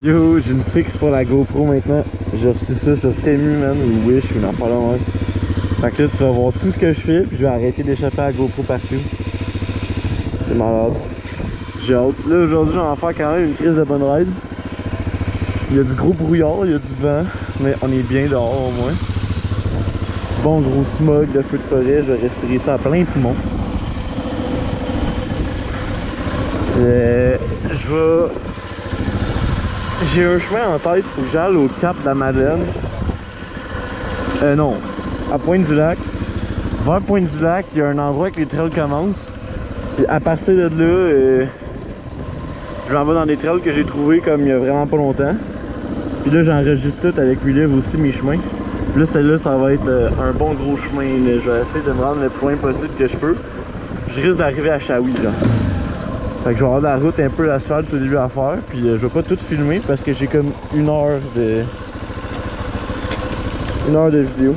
Yo, j'ai une fixe pour la GoPro maintenant. J'ai reçu ça sur Temu, man, ou Wish, ou n'en parle moins. Fait que là, tu vas voir tout ce que je fais, puis je vais arrêter d'échapper à la GoPro partout. C'est malade. J'ai hâte. Là, aujourd'hui, j'en vais faire quand même une crise de bonne ride. Il y a du gros brouillard, il y a du vent, mais on est bien dehors au moins. Bon gros smog de feu de forêt, je vais respirer ça à plein poumon. J'ai un chemin en tête, faut que j'aille au cap de la Madeleine. Non, à Pointe-du-Lac. Vers Pointe-du-Lac, il y a un endroit que les trails commencent. Et à partir de là, je m'en vais dans des trails que j'ai trouvés comme il y a vraiment pas longtemps. Puis là, j'enregistre tout avec Relive aussi mes chemins. Puis là, celle-là, ça va être un bon gros chemin. Là. Je vais essayer de me rendre le plus loin possible que je peux. Je risque d'arriver à Shawi, là. Fait que je vais avoir la route un peu l'asphalte au début à faire. Puis je vais pas tout filmer parce que j'ai comme une heure de vidéo.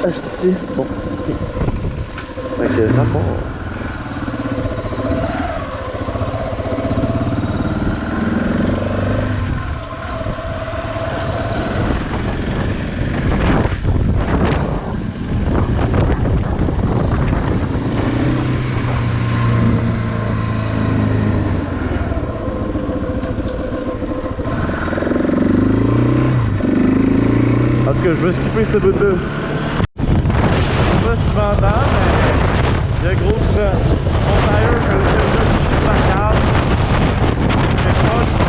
Asti. Bon, ok. Fait que ça part. Parce que je veux skipper cette bout-là. Je sais pas si tu m'entends, mais il y a gros vent. Mon tire, je le fais là, je suis la cave. C'est pas si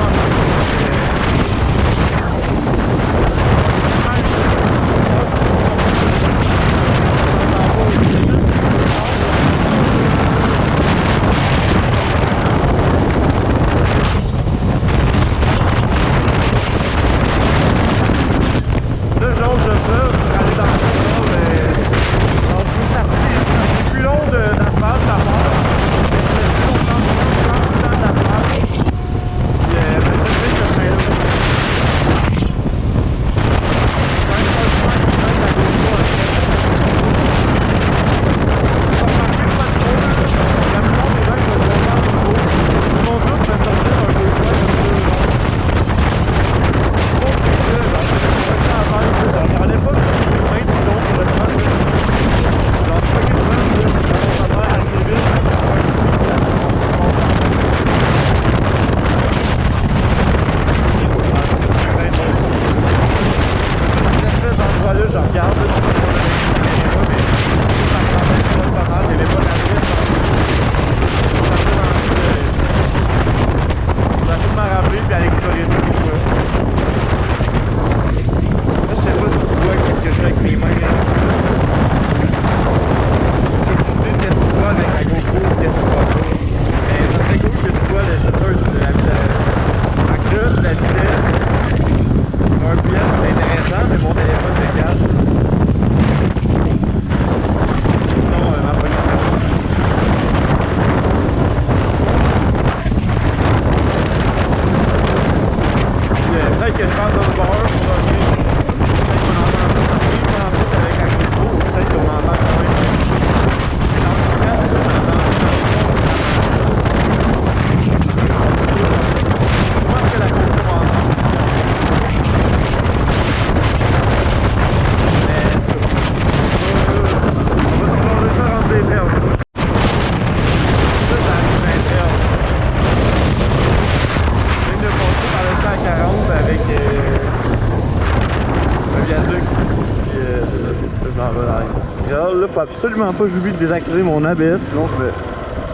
là, faut absolument pas que j'oublie de désactiver mon ABS, sinon je vais...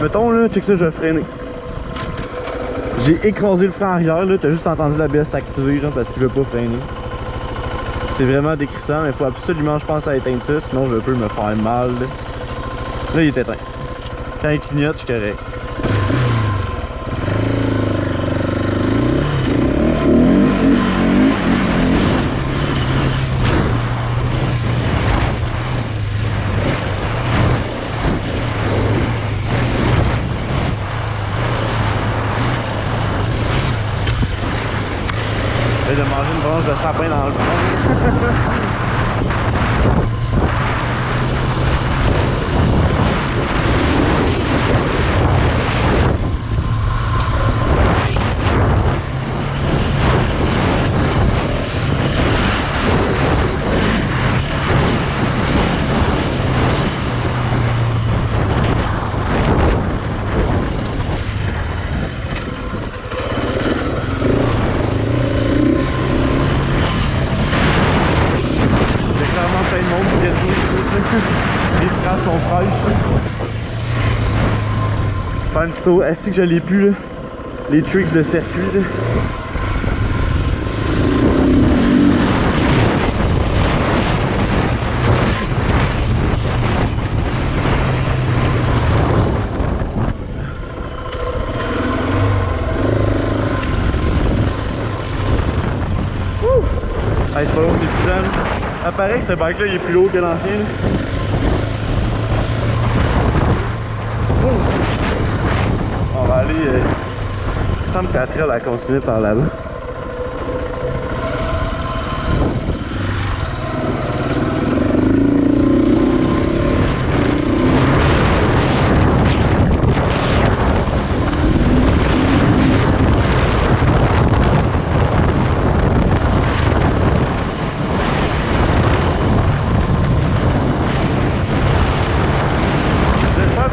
Mettons là, check ça, je vais freiner. J'ai écrasé le frein arrière, là, t'as juste entendu l'ABS s'activer, genre, parce qu'il veut pas freiner. C'est vraiment décrissant, mais il faut absolument, je pense, à éteindre ça, sinon je peux me faire mal. Là, il est éteint. Quand il clignote, je suis correct. De manger une branche de sapin dans le fond. faire une petite tour. Est-ce que je l'ai plus là? Les tricks de circuit là. Hey, c'est pas long, c'est plus jeune. Apparaît que ce bike là il est plus lourd que l'ancien. On va aller. Il me semble qu'après elle va continuer par là-bas.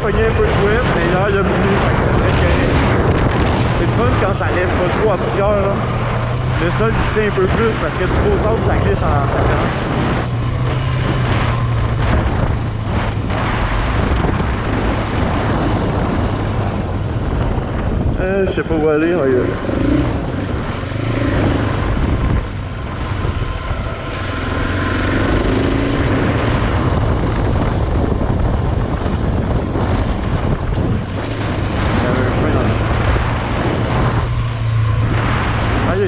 Pogner un peu de whip, mais là il y a plus, c'est très correct. C'est le fun quand ça lève pas trop à plusieurs là. Le sol il se tient un peu plus parce que du gros sable ça glisse en sacrant. Je sais pas où aller, regarde.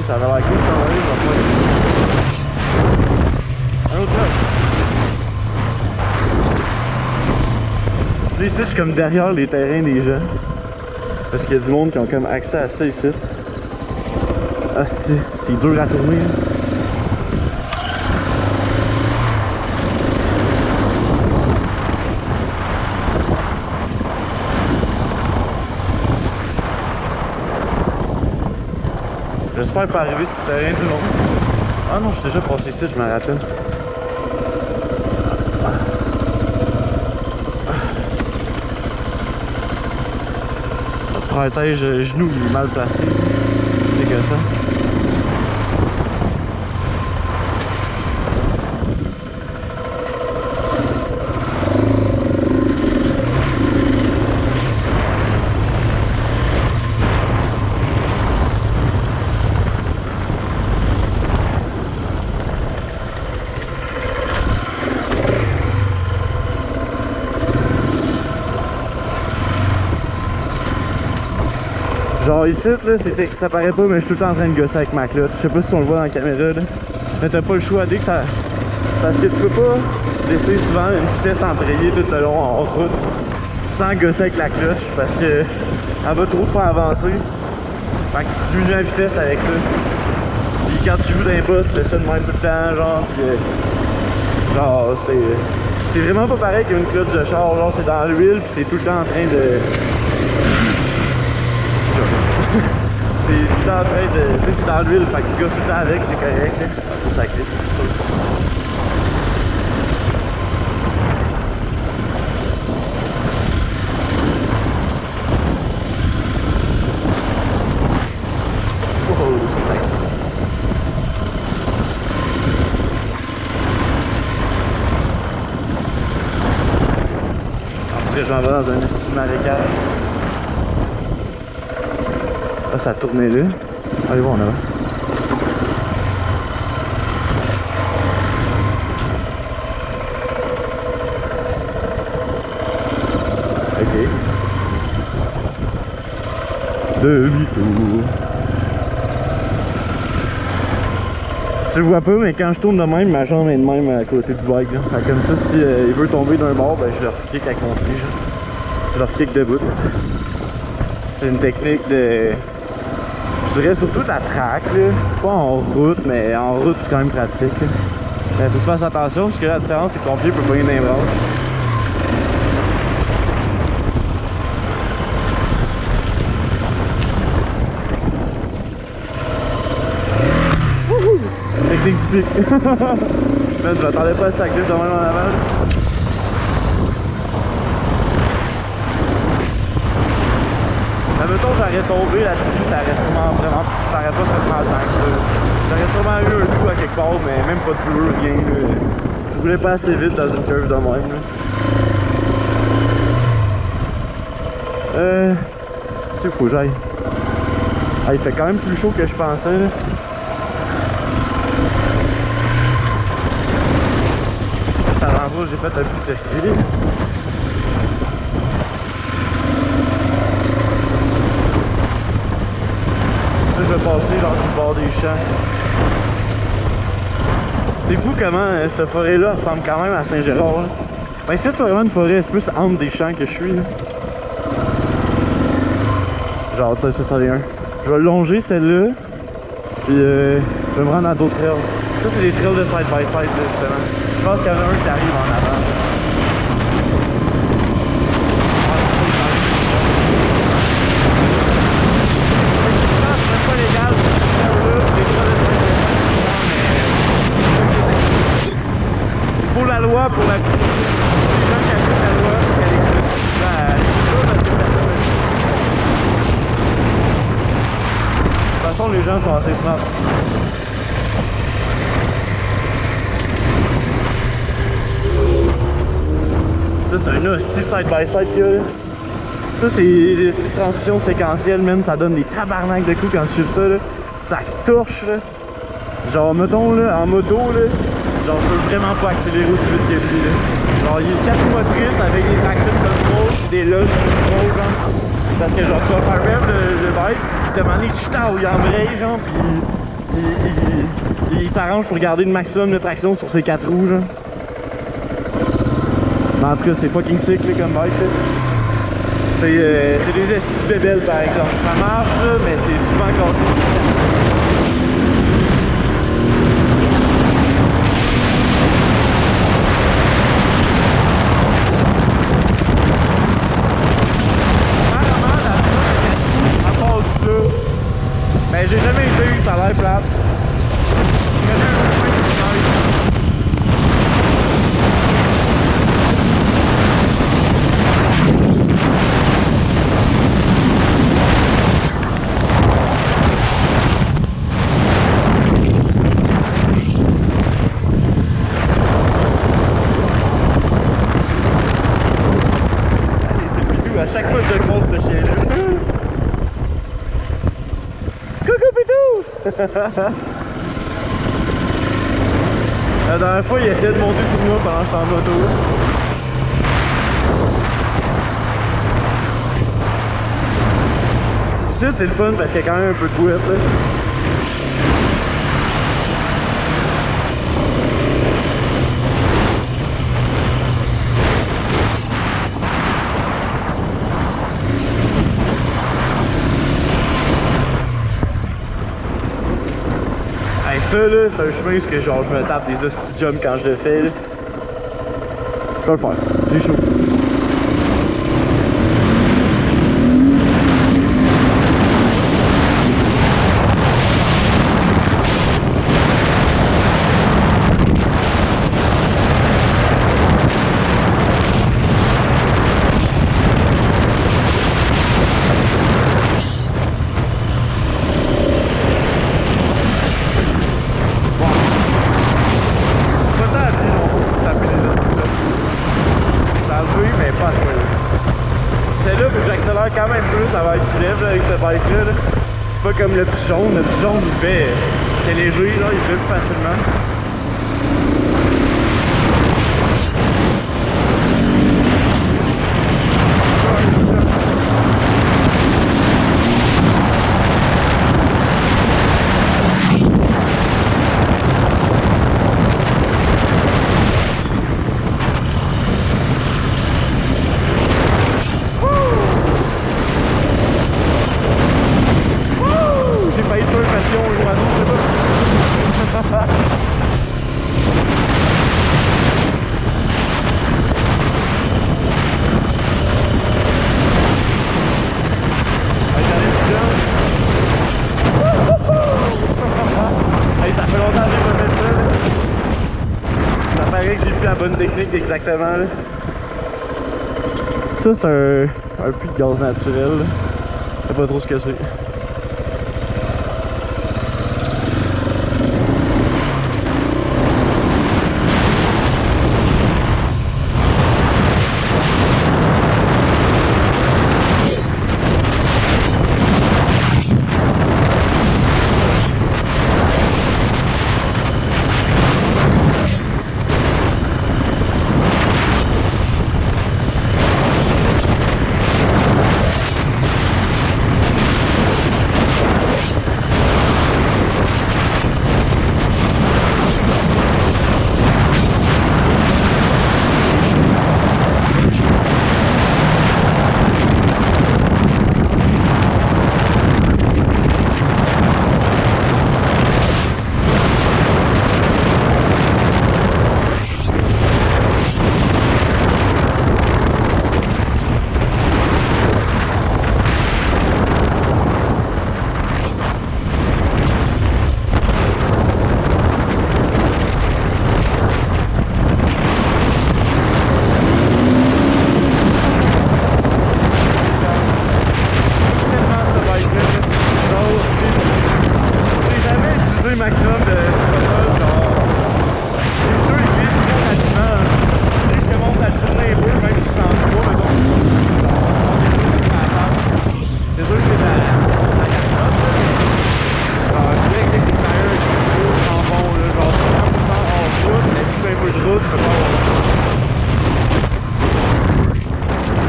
Ça va l'air cool, ça va aller, un autre là. Ici, je suis comme derrière les terrains des gens. Parce qu'il y a du monde qui ont comme accès à ça ici. Ah, c'est dur à tourner. J'espère pas arriver sur le terrain du monde. Ah non, je suis déjà passé ici, je me rappelle. Le protège genou il est mal placé. C'est que ça. Genre ici, là, ça paraît pas, mais je suis tout le temps en train de gosser avec ma clutch. Je sais pas si on le voit dans la caméra, là. Mais t'as pas le choix dès que ça... Parce que tu peux pas laisser souvent une vitesse embrayée tout le long en route sans gosser avec la clutch parce que elle va trop te faire avancer. Fait que tu diminues la vitesse avec ça. Puis quand tu joues dans les bas, tu fais ça de même tout le temps, genre, pis, genre, c'est vraiment pas pareil qu'une clutch de char, genre, c'est dans l'huile, pis c'est tout le temps en train de... C'est tout le temps en train de... Tu sais, c'est dans l'huile, fait que tu gosses tout le temps avec, c'est correct, là. Ça glisse, c'est sûr. Je m'en vais dans un petit marécage. Là, ça a tourné là. Allez voir en avant. Ok. Demi-tour. Tu le vois pas, mais quand je tourne de même, ma jambe est de même à côté du bike. Là. Fait comme ça, si il veut tomber d'un bord, ben, je leur kick avec mon pied. Je leur kick debout. C'est une technique de... Je dirais surtout de la track, là. Pas en route, mais en route c'est quand même pratique. Mais faut que tu fasses attention, parce que la différence c'est que ton pied peut pogner dans les branches. Technique du pic. Man, je m'attendais pas à ça glisse de même en avant. Mais mettons j'aurais tombé là-dessus, ça aurait sûrement vraiment... Ça aurait pas fait mal tant que ça. J'aurais sûrement eu un coup à quelque part, mais même pas de bleu, rien. Là. Je voulais pas assez vite dans une curve de même. Là. c'est où faut que j'aille. Ah, il fait quand même plus chaud que je pensais là. Ça l'endroit où j'ai fait un petit circuit. Là, je vais passer genre sur le bord des champs. C'est fou comment cette forêt-là ressemble quand même à Saint-Gérard. Ben, ici, c'est pas vraiment une forêt, c'est plus entre des champs que je suis. Là. Genre, ça, ça en est un. Je vais longer celle-là, puis je vais me rendre à d'autres trails. Ça, c'est des trails de side-by-side, justement. Je pense qu'il y en a un qui arrive en avant. C'est pas légal, il faut la loi pour la... Les gens qui appliquent la loi, qu'elle existe. De toute façon, les gens sont assez smart. Ça, c'est un hostie de side-by-side qu'il y a là. Ça, c'est des transitions séquentielles, même. Ça donne des tabarnaks de coups quand tu fais ça, là. Ça torche, là. Genre, mettons, là, en moto, là, genre, je peux vraiment pas accélérer aussi vite que lui, là. Genre, il y a 4 motrices avec des traction control, des lugs control, genre. Parce que, genre, tu vas faire même le bike, puis de manière, il embraye, genre, puis il s'arrange pour garder le maximum de traction sur ses 4 roues, genre. Mais en tout cas, c'est fucking sick, là, comme bike, là. C'est des estis de bébelles, par exemple. Ça marche, là, mais c'est souvent cassé. Mais j'ai jamais été eu, ça a l'air plate. À chaque fois que je le montre ce chien-là. Coucou Pitou! La dernière fois, il essayait de monter sur moi pendant que j'étais en moto. Ici, c'est le fun parce qu'il y a quand même un peu de bouette là. Ça là, c'est un chemin où que, genre, je me tape des hosties jumps quand je le fais là. Je peux le faire, j'ai chaud. Quand même plus ça va être lève avec ce bike là. C'est pas comme le petit jaune il fait c'est léger là, il fait plus facilement. Bonne technique exactement là. Ça c'est un puits de gaz naturel. Je sais pas trop ce que c'est. trouver le maximum de throttle, genre. Les deux ils glissent trop rapidement. Dès que je commence à tourner un peu, même si je suis en 3, mettons. C'est sûr que c'est la capote, là. Genre, je dirais que les tires en fond, là, genre 100% hors route, mais si tu fais un peu de route, je peux pas avoir.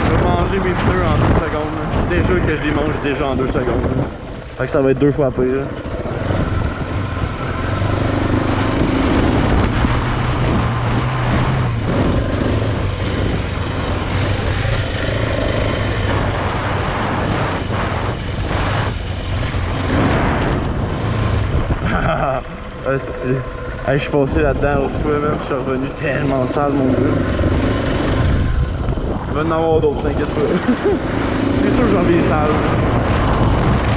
Je vais manger mes pneus en 2 secondes. Là. Déjà que je les mange déjà en 2 secondes. Là. Fait que ça va être 2 fois pire. Hostie. Hey, je suis passé là-dedans l'autre fois, même. Je suis revenu tellement sale, mon gars. Il va y en avoir d'autres, t'inquiète pas. C'est sûr que j'en vais sale.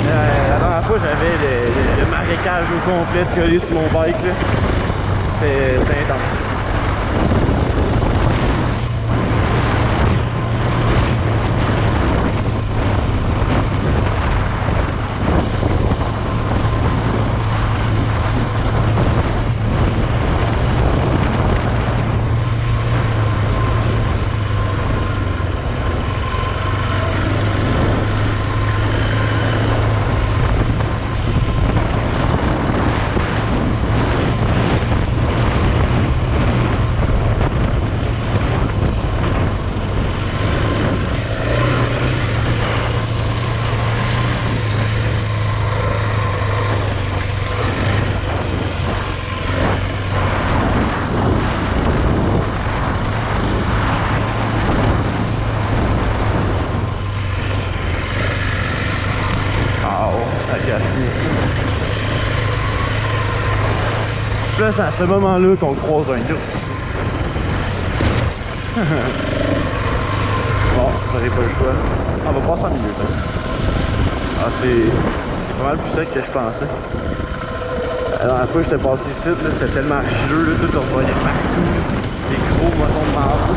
La dernière fois, j'avais le marécage au complet collé sur mon bike. C'était intense. Là, c'est à ce moment-là qu'on croise un ours. Bon, j'aurais pas le choix. On va passer en milieu. Ah, c'est pas mal plus sec que je pensais. La dernière fois que j'étais passé ici, c'était tellement argileux, là, tout on voyait partout. Des gros moutons de marbre.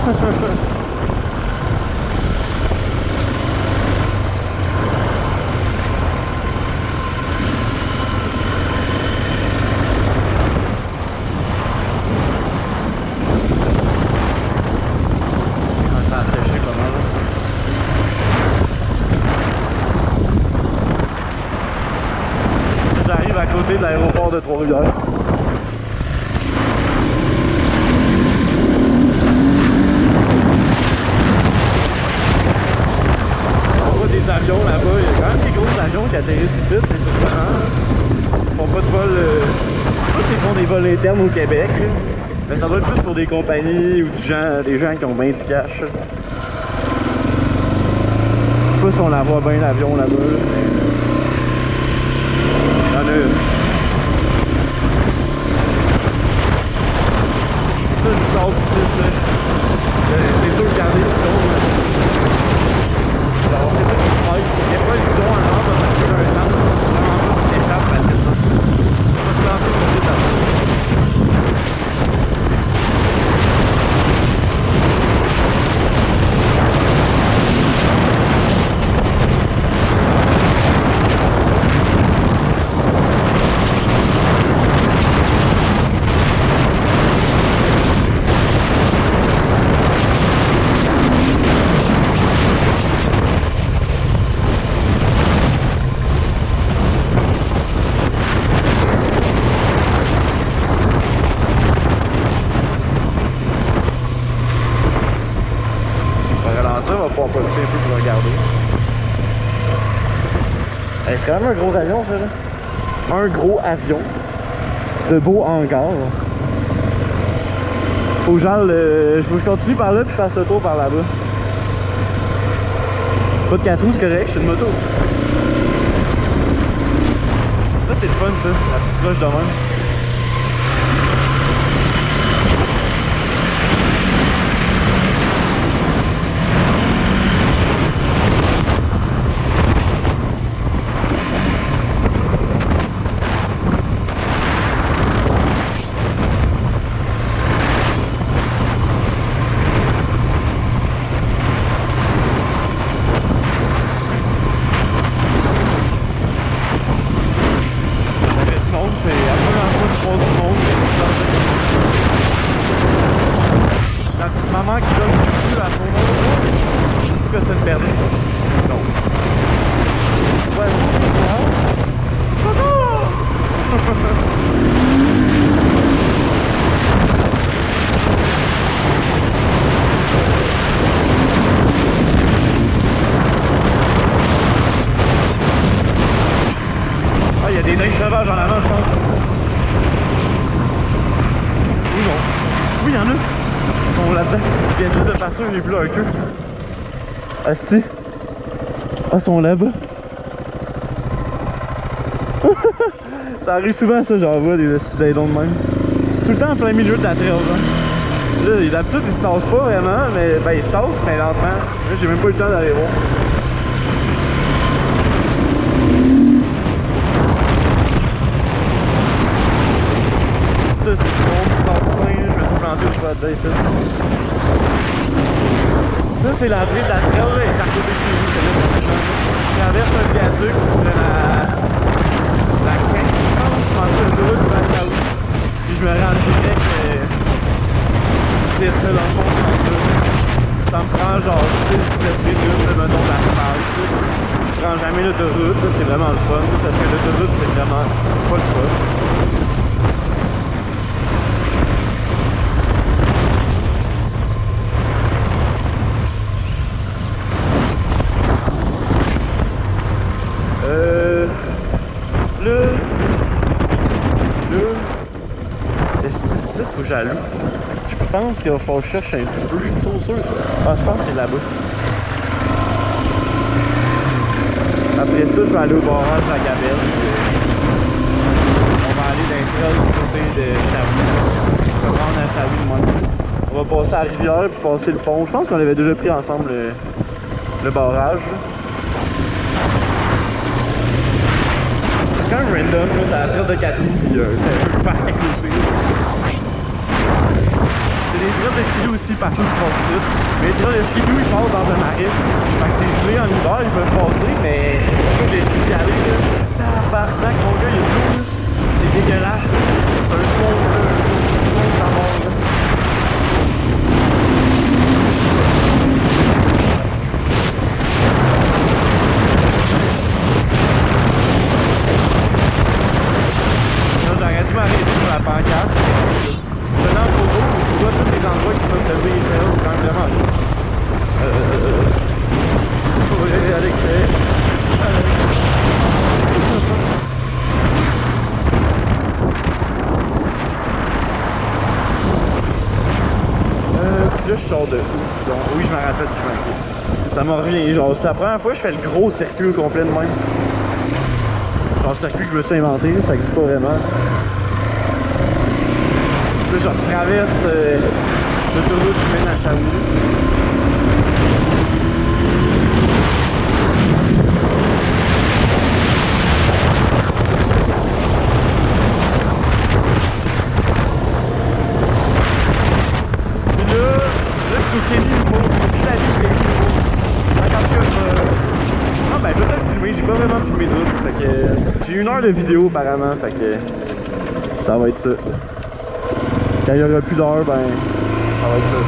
J'arrive à côté de l'aéroport de Trois-Rivières. On voit des avions là-bas, il y a quand même des gros avions qui atterrissent ici, c'est surprenant. Ils font pas de vol, je sais pas s'ils font des vols internes au Québec, là. Mais ça doit être plus pour des compagnies ou des gens qui ont bien du cash. Je sais pas si on la voit bien l'avion là-bas. Là. Il y en a une. Ça, une sorte ici, là. C'est sûr regarder le bidon. Alors, c'est ça qui me freine. Des fois, le bidon en l'air va marcher d'un sens. Vraiment pas, tu t'échappes facilement. Ça va te lancer sur les temps. pouvoir profiter un peu pour regarder. C'est quand même un gros avion, ça, là. Un gros avion. De beau hangar. Faut que je continue par là puis je fasse le tour par là-bas. Pas de 4 roues, c'est correct, je suis une moto. Ça, c'est le fun, ça, la petite cloche de même. C'est Ah, il y a des drinks sauvages en avant, je pense. Ou non. Oui, il y en a. Ils sont là-dedans. Ils viennent juste de partir, j'ai vu leur queue. Asti. Ah, ils sont là-bas. Ça arrive souvent, ça, j'en vois des dindons de même. Tout le temps en plein milieu de la trail, hein. Là, d'habitude, ils se tassent pas vraiment, mais ben, ils se tassent, mais lentement. Là, j'ai même pas eu le temps d'aller voir. Ça, c'est du monde qui sort de fin, je me suis planté au choix de ici. Ça, c'est l'entrée de la trail, là, elle est à côté de chez nous, c'est là. Je traverse un viaduc de la 15, je pense, je pensais à l'autoroute du Val-Caou. Puis je me rends direct, c'est dans le fond, ça me prend genre 6-7 minutes de mettons d'asphalte. Je prends jamais l'autoroute, ça c'est vraiment le fun, parce que l'autoroute c'est vraiment pas le fun. Faut que j'allume. Je pense qu'il va falloir que je cherche un petit peu, je suis trop sûr. Ah, je pense que c'est là-bas. Après ça, je vais aller au barrage de la Gabelle. On va aller dans les trails du côté de Chaoui. On va prendre un Chaoui de moi. On va passer à la rivière puis passer le pont. Je pense qu'on avait déjà pris ensemble le barrage. C'est quand même random, c'est à la traite de 4 roues puis c'est un parc à côté. C'est des trails de skidoo aussi partout sur mon site. Mais les trails de skidoo ils passent dans un marais. Fait que c'est gelé en hiver, ils peuvent passer, mais quand j'ai essayé d'y aller, tabarnak, mon gars, il est bleu. C'est dégueulasse. C'est un son à mort. J'aurais dû m'arrêter pour la pancarte. Venant en photo, tu vois tous les endroits qui peuvent lever les trails, c'est quand même vraiment cool. Oui, Alexei. Puis là, je sors de où? Donc, oui, je me rappelle du chemin. Ça m'a revenu, genre, c'est la première fois que je fais le gros circuit au complet de même. Genre, le circuit que je me suis inventé, ça existe pas vraiment. Là, je traverse l'autoroute qui mène à Chaoui. Puis là, je suis au Kenny Humo. Je suis allé au Kenny Humo. Quand ah ben, je vais peut-être filmer. J'ai pas vraiment filmé de route. Fait que j'ai 1 heure de vidéo apparemment. Fait que ça va être ça. Quand il n'y aura plus d'heure, ben, ça va être ça.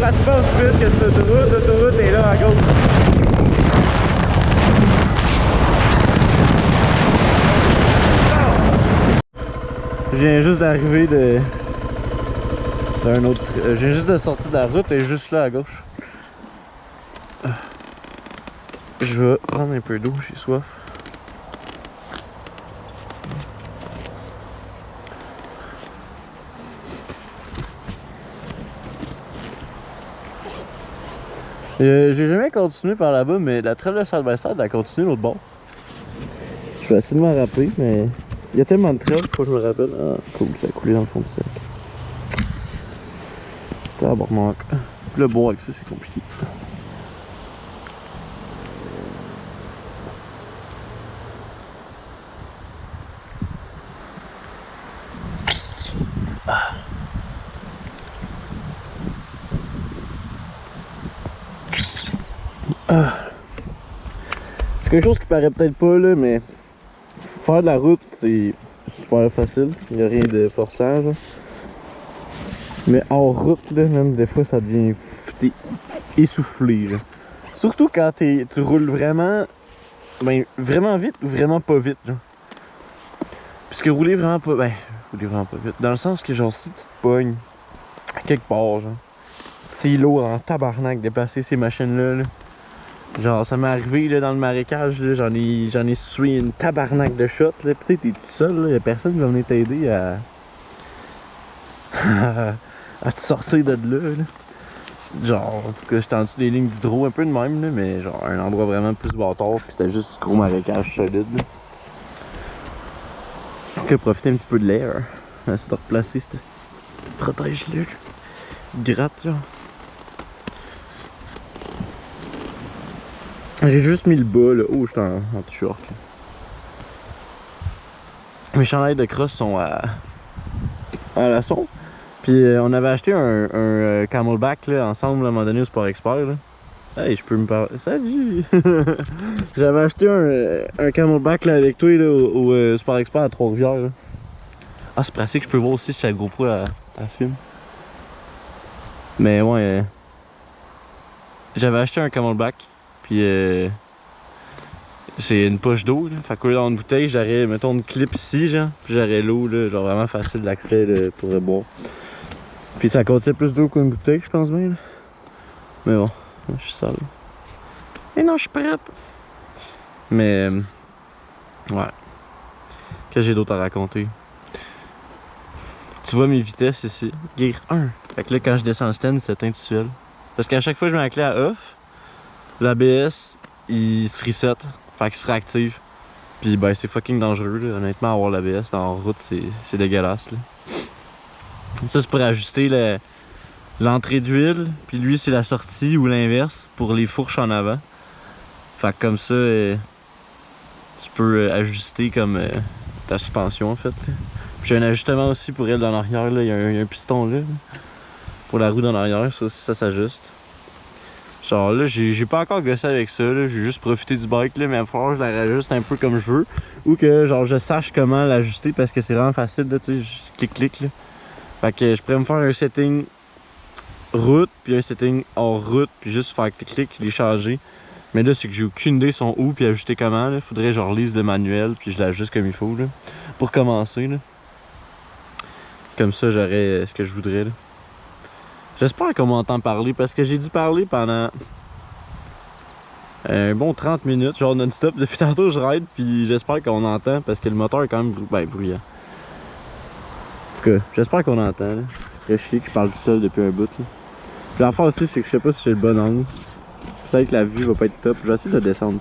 Pratiquement aussi vite que cette autoroute. L'autoroute est là à gauche. Je viens juste d'arriver d'un autre. Je viens juste de sortir de la route et juste là à gauche. Je vais prendre un peu d'eau, j'ai soif. J'ai jamais continué par là-bas, mais la trail de Side-by-Side a continué l'autre bord. Je vais essayer de m'en rappeler, mais il y a tellement de trails, faut que je me rappelle. Ah, cool, ça a coulé dans le fond du sac. Tabarnak. Le bois avec ça, c'est compliqué. C'est quelque chose qui paraît peut-être pas là, mais faire de la route c'est super facile, il n'y a rien de forçage. Mais en route là, même des fois ça devient t'es essoufflé là. Surtout quand tu roules vraiment vraiment vite ou vraiment pas vite genre. Puisque rouler vraiment pas vite. Dans le sens que genre si tu te pognes à quelque part genre, c'est lourd en tabarnak déplacer ces machines là. Genre ça m'est arrivé là, dans le marécage, j'en ai sué une tabarnak de shots là. Pis tu sais t'es tout seul, y'a personne qui va venir t'aider à à te sortir de là. Genre en tout cas j'étais en dessous des lignes d'hydro un peu de même là, mais genre un endroit vraiment plus bâtard, pis c'était juste gros marécage solide là. Donc profiter un petit peu de l'air, essayer de replacer cette protège là, gratte genre. J'ai juste mis le bas là. Oh, je suis en t-shirt. Mes chandails de cross sont à Lasson. Puis on avait acheté un Camelback là, ensemble à un moment donné au Sport Expert. Là. Hey, je peux me parler. Salut! J'avais acheté un Camelback là, avec toi là, au Sport Expert à Trois-Rivières. Ah, c'est pratique, je peux voir aussi si la GoPro à film. Mais ouais, j'avais acheté un Camelback. Puis c'est une poche d'eau, fait que dans une bouteille, j'aurais, mettons, une clip ici, genre, puis j'aurais l'eau, genre vraiment facile d'accès pour le boire. Puis ça contient plus d'eau qu'une bouteille, je pense bien. Là. Mais bon, je suis sale. Et non, je suis prête. Mais ouais. Qu'est-ce que j'ai d'autre à raconter? Tu vois mes vitesses ici. Gear 1. Fait que là, quand je descends le stand, c'est éteint tout seul. Parce qu'à chaque fois que je mets la clé à off, l'ABS il se reset, fait qu'il se réactive. Puis ben c'est fucking dangereux là. Honnêtement avoir l'ABS en route c'est dégueulasse là. Ça c'est pour ajuster l'entrée d'huile, puis lui c'est la sortie ou l'inverse pour les fourches en avant. Fait que comme ça tu peux ajuster comme ta suspension en fait. J'ai un ajustement aussi pour elle dans l'arrière là, il y a un piston là. Pour la roue dans l'arrière, ça aussi ça s'ajuste. Genre là, j'ai pas encore gossé avec ça, j'ai juste profité du bike là, mais il va falloir que je la réajuste un peu comme je veux. Ou que genre je sache comment l'ajuster parce que c'est vraiment facile là, tu sais, clic là. Fait que je pourrais me faire un setting route, puis un setting hors route, puis juste faire clic, les changer. Mais là, c'est que j'ai aucune idée sont où, puis ajuster comment là. Faudrait que je relise le manuel, puis je l'ajuste comme il faut là. Pour commencer là. Comme ça, j'aurai ce que je voudrais là. J'espère qu'on m'entend parler parce que j'ai dû parler pendant un bon 30 minutes, genre non-stop. Depuis tantôt je ride puis j'espère qu'on entend parce que le moteur est quand même bruyant. En tout cas, j'espère qu'on entend. Là. C'est très chier que je parle tout seul depuis un bout. Là. Puis l'affaire aussi c'est que je sais pas si j'ai le bon angle. Peut-être que la vue va pas être top. Je vais essayer de descendre.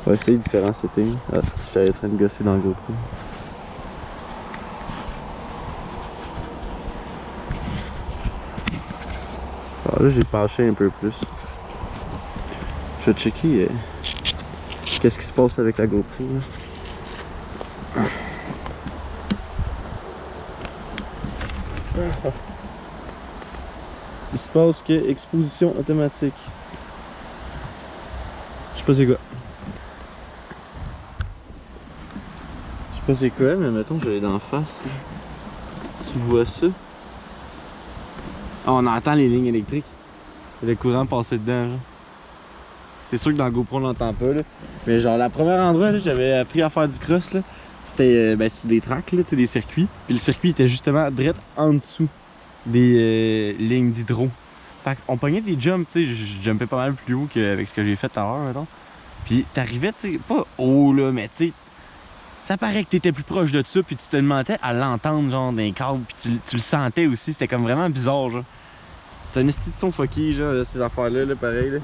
On va essayer différents settings. Ah, je suis en train de gosser dans le GoPro. Alors là j'ai penché un peu plus. Je vais checker qu'est-ce qui se passe avec la GoPro là. Il se passe que exposition automatique. Je sais pas c'est quoi. Je sais pas c'est quoi, mais mettons j'allais d'en face. Tu vois ça? Ah, on entend les lignes électriques. Le courant passer dedans. C'est sûr que dans le GoPro on l'entend pas. Là. Mais genre la première endroit j'avais appris à faire du cross. C'était des tracks, là, des circuits. Puis le circuit était justement direct en dessous des lignes d'hydro. Fait qu'on pognait des jumps, tu sais, je jumpais pas mal plus haut qu'avec ce que j'ai fait tout à l'heure, mettons. Puis t'arrivais, tu sais, pas haut là, mais tu sais, ça paraît que t'étais plus proche de ça, puis tu te demandais à l'entendre, genre, dans les câbles, puis tu le sentais aussi, c'était comme vraiment bizarre, genre. C'est une institution fucky, genre, ces affaires-là, là, pareil. Là.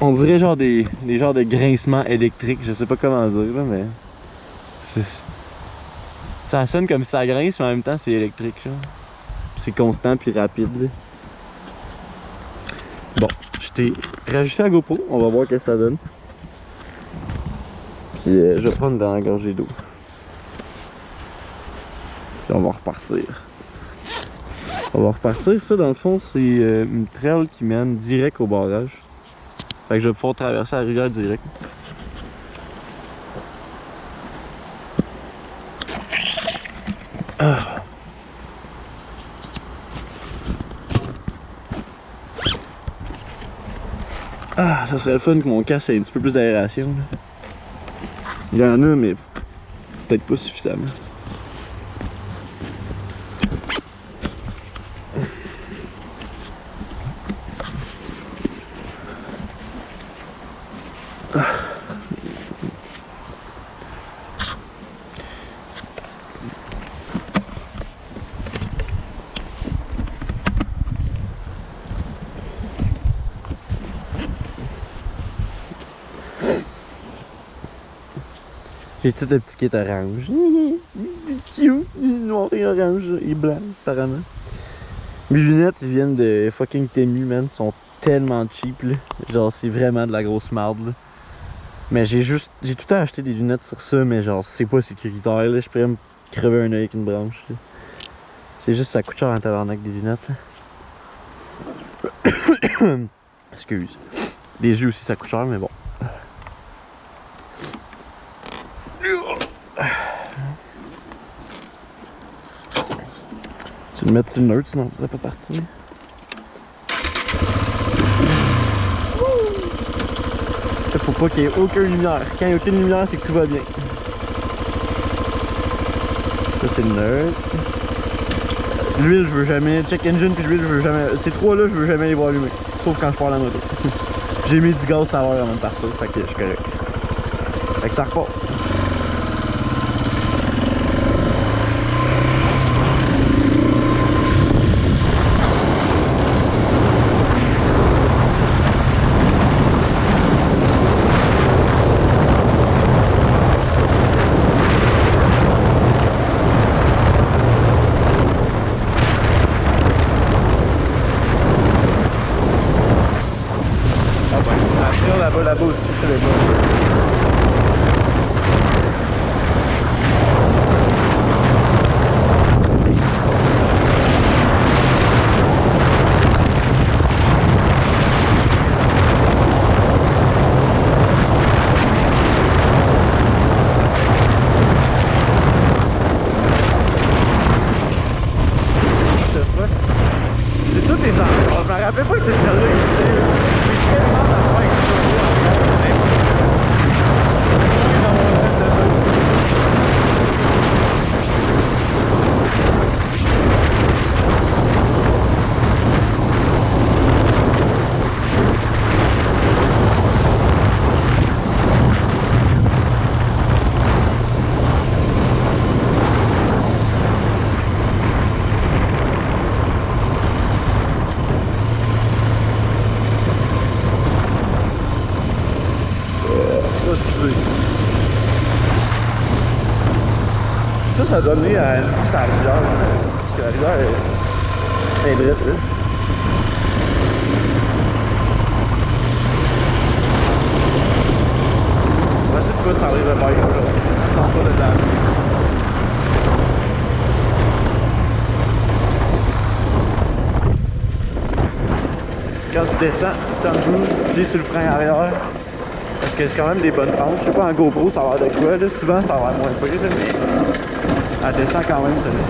On dirait genre des genres de grincements électriques, je sais pas comment dire, là, mais. Ça sonne comme si ça grince, mais en même temps, c'est électrique, genre. C'est constant puis rapide, là. Bon, je t'ai rajouté la GoPro, on va voir ce que ça donne. Puis je vais prendre dans la gorgée d'eau. Puis on va repartir. Ça dans le fond, c'est une trail qui mène direct au barrage. Fait que je vais pouvoir traverser la rivière direct. Ah, ça serait le fun que mon casque ait un petit peu plus d'aération. Il y en a, mais peut-être pas suffisamment. J'ai tout le petit kit orange. Cute, noir et orange et blanc, apparemment. Mes lunettes, ils viennent de fucking Temu, man. Ils sont tellement cheap, là. Genre, c'est vraiment de la grosse merde, là. Mais j'ai tout le temps acheté des lunettes sur ça, mais genre, c'est pas sécuritaire, là. Je pourrais me crever un œil avec une branche, là. C'est juste, ça coûte cher en tabarnak des lunettes, là. Excuse. Des yeux aussi, ça coûte cher, mais bon. Tu le mets sur le neutre, sinon ça peut partir. Il faut pas qu'il y ait aucune lumière. Quand il n'y a aucune lumière, c'est que tout va bien. Ça, c'est le neutre. L'huile, je veux jamais. Check engine puis l'huile, je veux jamais. Ces trois-là, je veux jamais les voir allumer. Sauf quand je pars la moto. J'ai mis du gaz tout à l'heure avant de partir, fait que je suis correct. Fait que ça repart. Là-bas aussi, je savais pas. C'est tous des endroits. Je me rappelle pas que c'est là existait. J'ai tellement d'affaires avec ça. Ça a donné à une vue sur la rivière, parce que la rivière est drette là. On va essayer de quoi ça arrive à bike aujourd'hui. Je pense pas de temps. Quand tu descends, tu appuies sur le frein arrière. Parce que c'est quand même des bonnes pentes. Je sais pas, en GoPro, ça va l'air de quoi là. Souvent, ça va être moins pire, mais elle descend quand même, celle-là.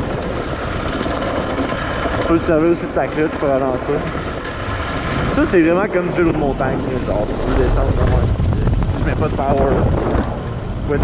Tu peux te servir aussi de ta clutch pour ralentir. Ça, c'est vraiment comme du vélo de montagne. Genre, tu peux descendre vraiment. Je mets pas de power. Wet.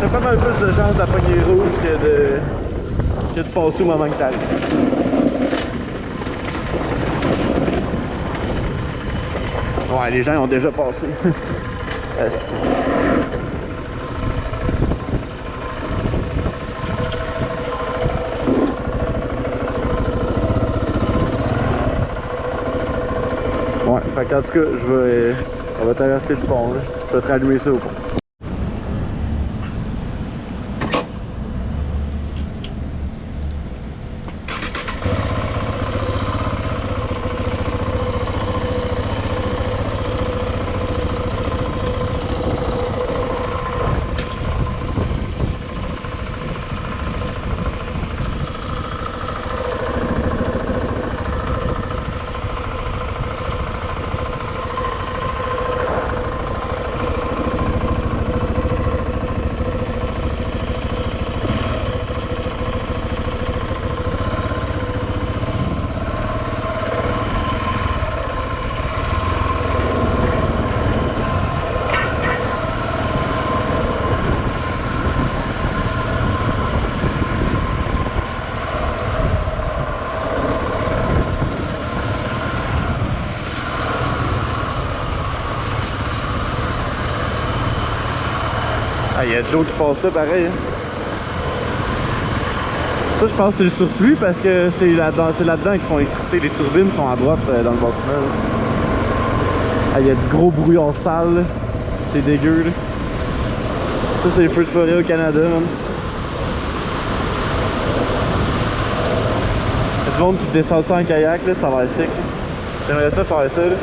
t'as pas mal plus de chance d'apogner rouge que de passer au moment que t'arrives. Ouais, les gens ont déjà passé. Ouais, fait qu'en tout cas, on va traverser le pont, là. Je vais te rallumer ça au pont. Ah, il y a de l'eau qui passe là, pareil. Hein. Ça, je pense que c'est le surplus parce que c'est là-dedans qu'ils font l'électricité. Les turbines sont à droite dans le bâtiment. Là. Ah, il y a du gros brouillard sale. C'est dégueu. Là. Ça, c'est les feux de forêt au Canada, man. Il y a du monde qui descend ça en kayak, là, ça va être sick. J'aimerais ça faire ça. Là.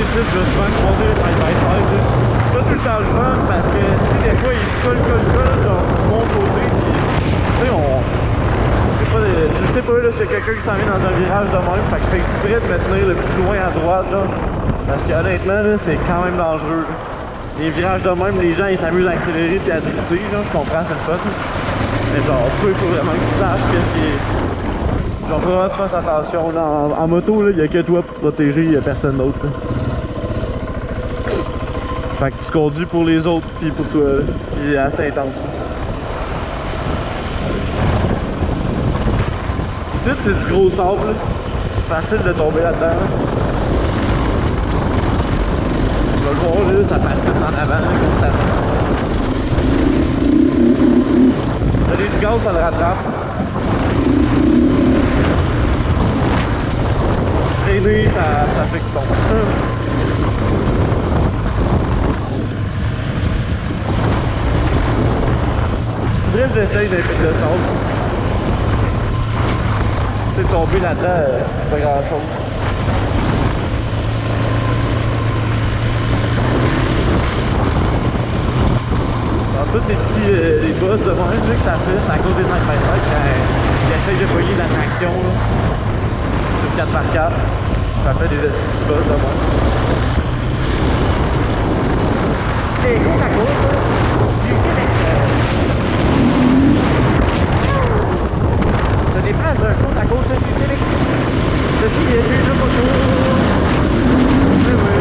Je vais souvent croiser les side-by-side. C'est pas tout le temps le fun parce que des fois ils se collent genre sur mon côté. Tu sais, tu sais pas là, s'il y a quelqu'un qui s'en vient dans un virage de même, fait qu'il fait exprès de me tenir le plus loin à droite là. Parce que honnêtement là, c'est quand même dangereux. Là. Les virages de même, les gens ils s'amusent à accélérer et à drifter, là, je comprends, c'est le fun. Mais genre toi il faut vraiment que tu saches qu'est-ce qui est. Genre vraiment tu fasses attention. Là, en moto là, il y a que toi pour protéger, il y a personne d'autre. Fait que tu conduis pour les autres puis pour toi, là. Puis c'est assez intense. Ici c'est du gros sable, là. Facile de tomber là-dedans. Là. Tu vas le voir là, ça patine en avant là, constamment. gaz, ça le rattrape. Freiner, ça fait qu'il tombe. Faudrait que j'essaye d'un peu de sable. Tu sais, tomber là-dedans, c'est pas grand chose. Dans toutes les petits les bosses de même que ça fait, c'est à cause des 5x5 quand il essaye de pogner la traction sur 4x4. Ça fait des petits bosses de même. C'est côte à côte, du Québec. Ça déplace d'un côte à côte du Québec. Ceci est une moto. Oui, oui.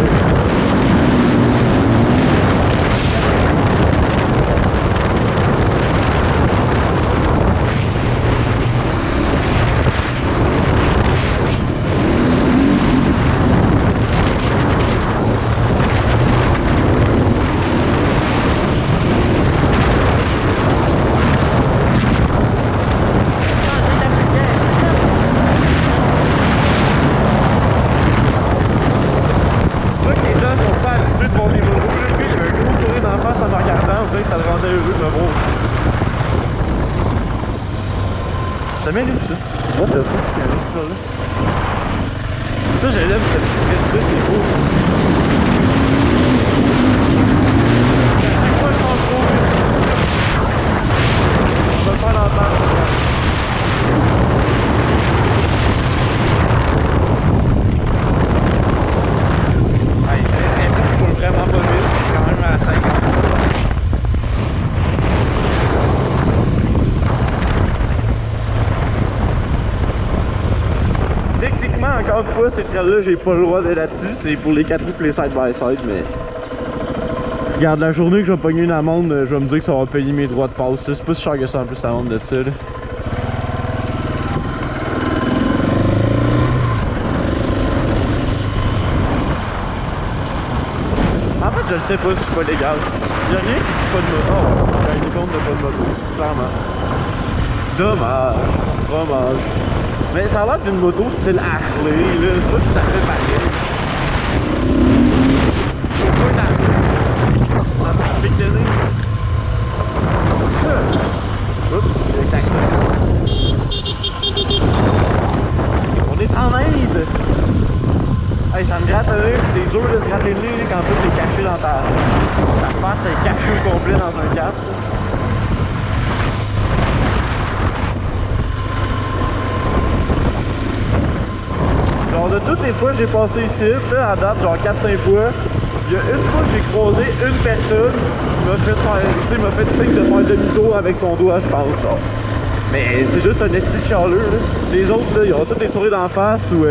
Ça met où ça? What the fuck? Il y a un autre là. Ça j'aime cette bicyclette là, c'est beau. C'est quoi je pense trop vite? On va le faire l'entendre. Hey, j'ai l'impression qu'il roule vraiment pas vite, je suis quand même à 50. Encore une fois, cette trail-là, j'ai pas le droit d'être là-dessus. C'est pour les 4 roues et les side-by-side, mais... Regarde, la journée que je vais pogner une amende, je vais me dire que ça va payer mes droits de passe. C'est pas si cher que ça en plus, l'amende de ça, là. En fait, je le sais pas si c'est pas légal. Y'a rien qui dit pas de moto. Oh, j'ai une compte de pas de moto, clairement. Dommage. Fromage. Mais ça a l'air d'une moto style Harley, là, c'est pas tout à fait pareil. C'est pas une Harley. Ça s'en fait donner. Oups, j'ai le klaxon. On est en Inde! Hey, ça me gratte l'œil, c'est dur de se gratter le nez quand tout est caché dans ta face, est caché au complet dans un casque. Genre de toutes les fois que j'ai passé ici, là, à date, genre 4-5 fois, il y a une fois que j'ai croisé une personne qui m'a fait signe de faire demi-tour avec son doigt, je pense. Genre. Mais c'est juste un esti de chialeux, là. Les autres, là, ils ont tous des souris d'en face ou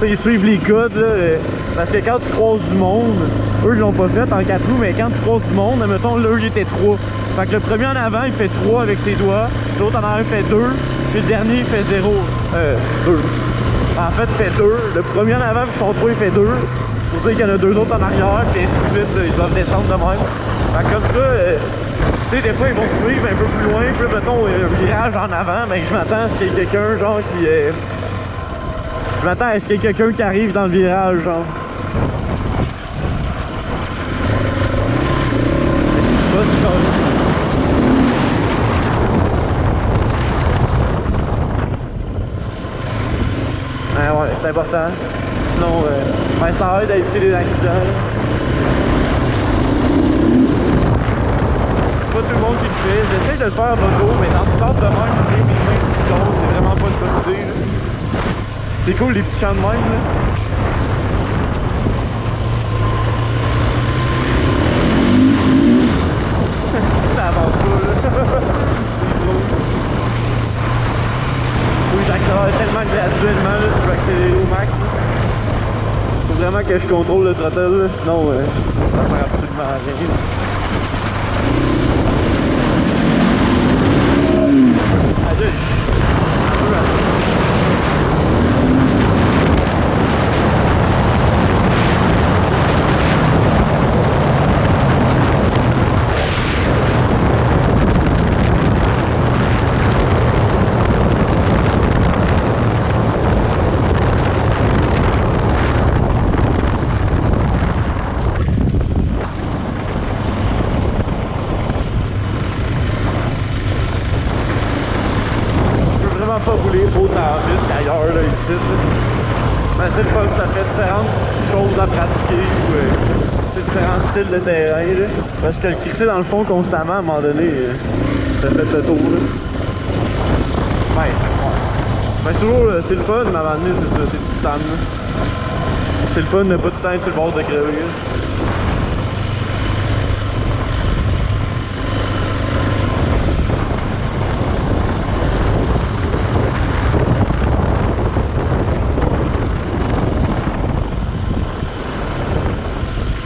ils suivent les codes, là, parce que quand tu croises du monde, eux ils l'ont pas fait en 4 roues, mais quand tu croises du monde, mettons là, il était 3. Fait que le premier en avant, il fait 3 avec ses doigts, l'autre en arrière fait 2, puis le dernier il fait 0. 2. En fait, il fait 2. Le premier en avant, puis son 3, il fait 2. Pour dire qu'il y en a 2 autres en arrière, puis ainsi de suite, là, ils doivent descendre de même. Fait que comme ça, tu sais, des fois, ils vont suivre un peu plus loin, puis là, mettons, un virage en avant, ben, je m'attends à ce qu'il y ait quelqu'un, genre, qui... je m'attends à ce qu'il y ait quelqu'un qui arrive dans le virage, genre. C'est pas si comme... Ah ouais, c'est important. Sinon, ben, ça aide à éviter des accidents. C'est pas tout le monde qui le fait. J'essaie de le faire en moto, mais dans le centre de même, mes mains qui tombent, c'est vraiment pas une bonne idée. C'est cool les petits champs de même, là. Ça avance pas, là. C'est drôle. Oui, j'accélère tellement graduellement, là, si je veux accélérer au max. Faut vraiment que je contrôle le throttle, là, sinon ça sert absolument à rien. Allez, pas rouler autant vite qu'ailleurs là, ici. Là. Mais c'est le fun, ça fait différentes choses à pratiquer ou différents styles de terrain. Là. Parce que le crisser dans le fond constamment, à un moment donné, ça fait le tour. Là. Ben, ouais. Ben, c'est toujours, c'est le fun, mais à un moment donné, c'est ça, c'est petit temps. C'est le fun de pas tout le temps être sur le bord de crever. Là.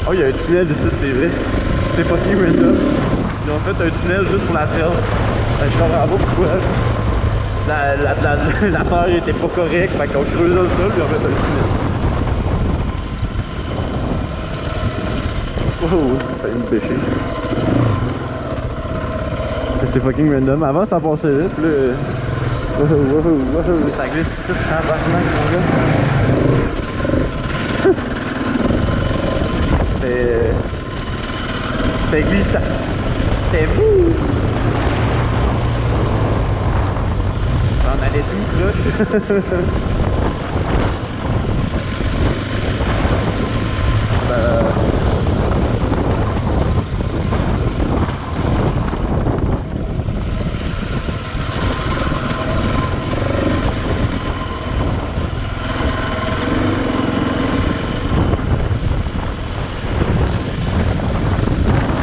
Oh, il y a un tunnel ici, c'est vrai. C'est fucking random. Ils ont fait un tunnel juste pour la trail. Je comprends pas pourquoi. La terre était pas correcte, fait qu'on creusait le sol, puis ils ont fait un tunnel. Oh, ça a failli me pêcher. C'est fucking random. Avant, ça passait vite, puis là. Ça glisse ici, c'est un bâtiment, mon gars. C'était glissant. C'était fou. On allait tout croche.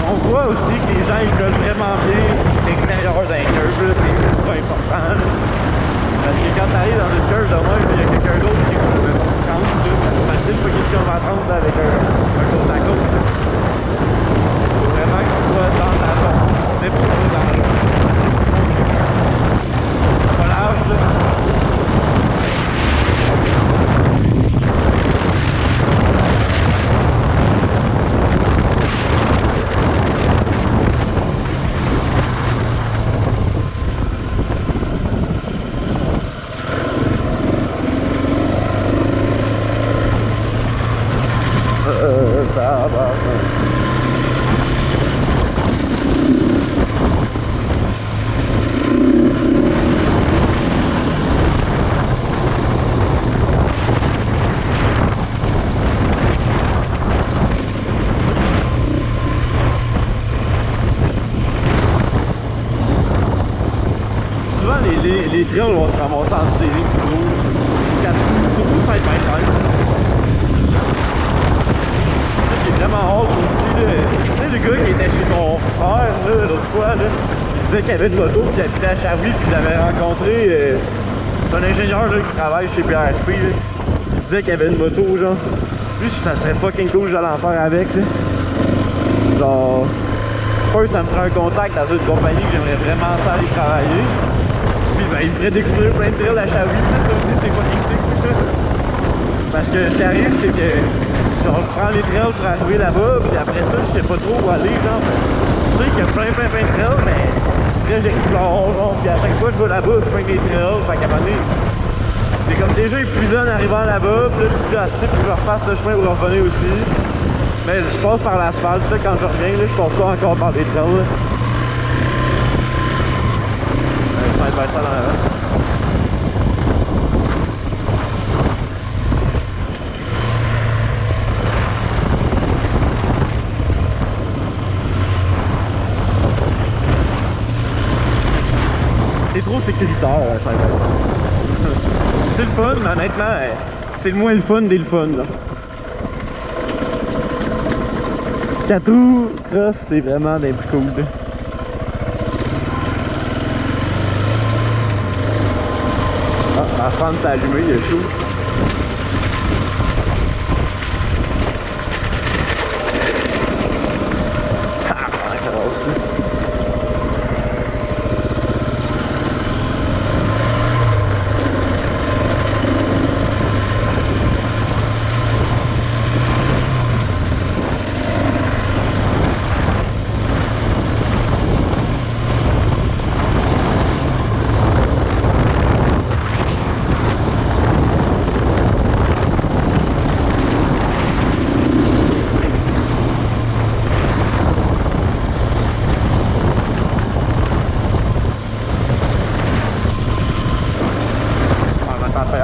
On voit aussi que les gens ils veulent vraiment bien l'extérieur d'un curve, c'est pas important. Là. Parce que quand t'arrives dans une curve de même, il y a quelqu'un d'autre qui va me prendre, c'est facile, pas quelqu'un va prendre avec un côte à côte. Faut vraiment que tu sois dans ta zone. C'est pour ça dans le c'est pas large là. Les trails vont se ramasser en série plus gros. Surtout side by side. Ce qui est vraiment hâte aussi, là. Tu sais, le gars qui était chez ton frère, là, l'autre fois, là, il disait qu'il y avait une moto qui habitait à Chavry, puis il l'avait rencontré. C'est un ingénieur là, qui travaille chez PRP. Là. Il disait qu'il y avait une moto, genre. Lui, ça serait fucking cool, j'allais en faire avec. Là. Genre, first, ça me ferait un contact dans une compagnie que j'aimerais vraiment ça aller travailler. Ben, il me ferait découvrir plein de trails à Chavry, ça aussi c'est fucking sick. Parce que ce qui arrive, c'est que genre, je prends les trails pour arriver là-bas, puis après ça, je sais pas trop où aller, genre. Je sais qu'il y a plein de trails, mais après j'explore, genre, puis à chaque fois que je vais là-bas, je prends des trails, fait qu'à un moment donné, c'est comme déjà épuisant en arrivant là-bas, puis là tu te dis, ah, tu sais, puis je refasse le chemin pour revenir aussi. Mais je passe par l'asphalte, ça, quand je reviens, là, je passe pas encore par des trails, là. Side by side en avant. C'est trop sécuritaire, side by side. C'est le fun, mais honnêtement, c'est le moins le fun des le fun, là. 4 roues, cross, c'est vraiment des plus cool, là. La fente s'est allumée, il est chaud.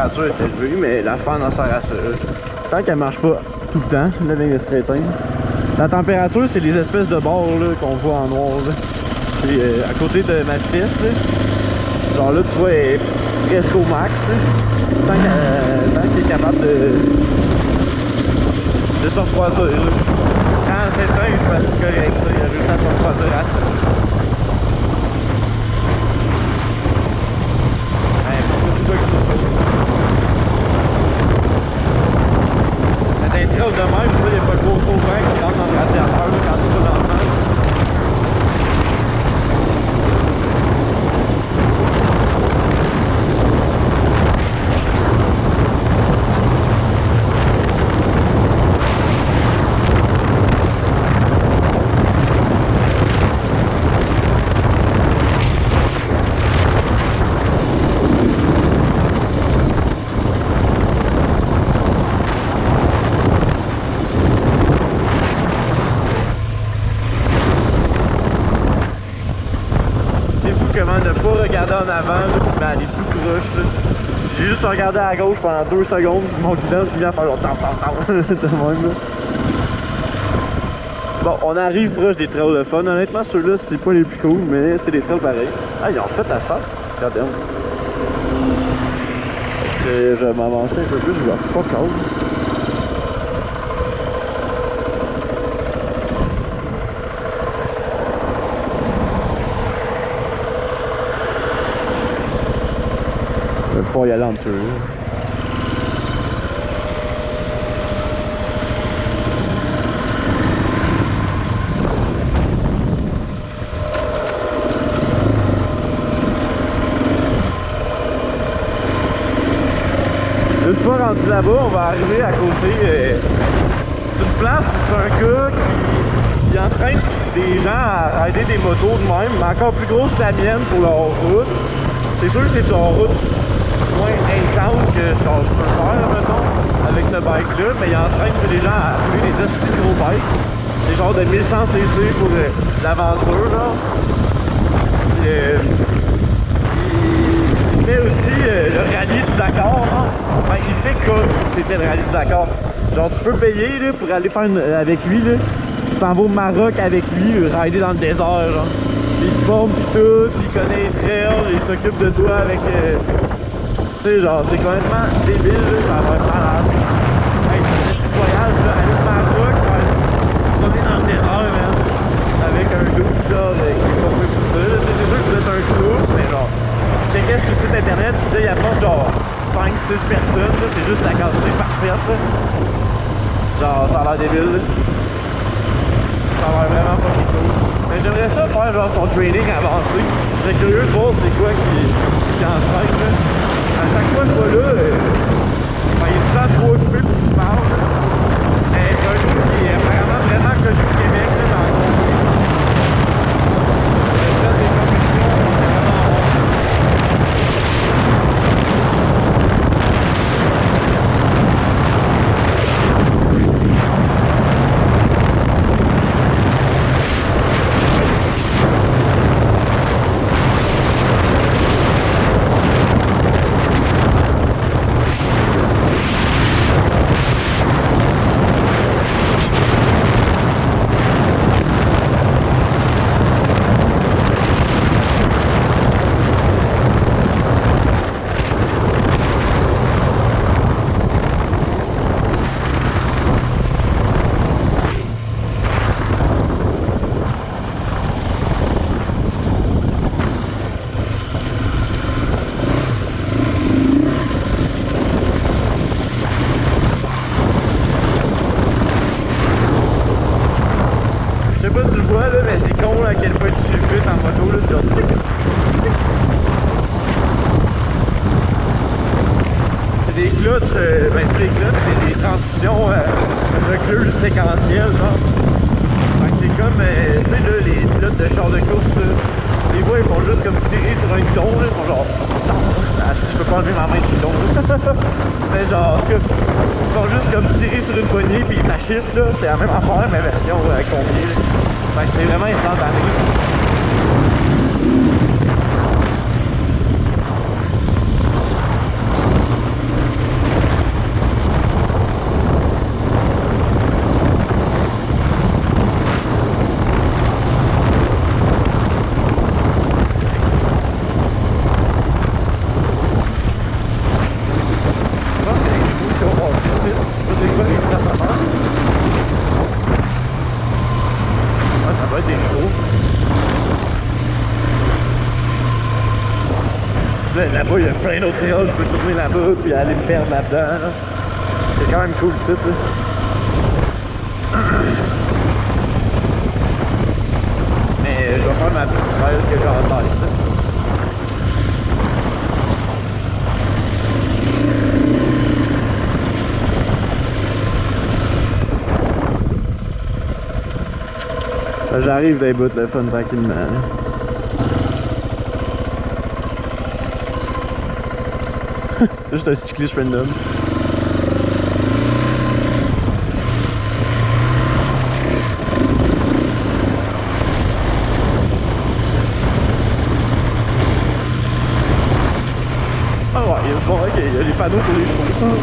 température est élevée, mais la fan en sert à ça. Tant qu'elle marche pas tout le temps, là, vient de se rééteindre. La température, c'est les espèces de bords qu'on voit en noir. C'est à côté de ma fesse. Genre là, tu vois, elle est presque au max. Tant qu'elle est capable de se refroidir. Quand elle s'éteint, c'est parce que c'est correct. Il a réussi à se refroidir à ça. D'un trail de même, il n'y a pas de gros vent qui rentre dans le radiateur quand tu vas dans le vent. En avant, là, puis aller tout croche. J'ai juste regardé à gauche pendant 2 secondes, puis mon guidon s'est mis à faire genre tam tam tam. De même, là. Bon, on arrive proche des trails de fun. Honnêtement, ceux-là, c'est pas les plus cool, mais c'est des trails pareils. Ah, ils ont fait l'asphalte. Regardez. Je vais m'avancer un peu plus, je vais fuck out. Je vais pouvoir y aller en dessous. Une fois rendu là-bas, on va arriver à côté c'est une place où c'est un gars qui entraîne des gens à rider des motos de même, mais encore plus grosse que la mienne pour leur route. C'est sûr que c'est une route moins intense que genre, je peux faire, mettons, avec ce bike-là, mais il entraîne les gens à rouler des petits gros bikes. Des genres de 1100cc pour l'aventure, là. Il fait aussi le rallye du Dakar, hein? Ben, il fait comme si c'était le rallye du Dakar. Genre, tu peux payer là, pour aller faire avec lui, là. Tu t'en vas au Maroc avec lui, rider dans le désert, genre. Il te forme pis tout, il connaît les trails, il s'occupe de toi avec... tu sais, genre, c'est complètement débile, là, ça va être malade. Hey, un petit voyage, là, aller au Maroc, promener dans le désert, man. Avec un double, genre, qui est formé pour ça, là. C'est sûr que tu laisses un coup, mais genre... Je checkais sur le site internet, tu disais, il y a pas genre 5-6 personnes, c'est juste la quantité parfaite. Là. Genre, ça a l'air débile. Là. Ça a l'air vraiment pas cool. Mais j'aimerais ça faire genre son training avancé. Je serais curieux de voir c'est quoi qui entraîne. Là. À chaque fois que je vois là, il est tout le temps trop occupé pour qu'il parle. C'est un gars qui est apparemment vraiment connu au Québec là, dans le monde. Il fait des compétitions vraiment bonnes. Séquentiel, genre. Fait que c'est comme, tu sais, là, les pilotes de chars de course, les fois, ils font juste comme tirer sur un guidon, là, ils font genre, je peux pas enlever ma main du guidon, mais genre, en tout cas, ils font juste comme tirer sur une poignée, puis ça shift, là, c'est la même affaire, mais version avec ton pied, là. Fait que c'est vraiment instantané. là-bas, il y a plein d'autres trails, je peux tourner là-bas puis aller me perdre là-dedans. Là. C'est quand même cool le site. Là. Mais je vais faire ma petite trail que j'ai en tête. J'arrive d'un bout le fun tranquillement. Juste un cycliste random. Ah ouais, bon, ok, il y a des panneaux pour les chevaux.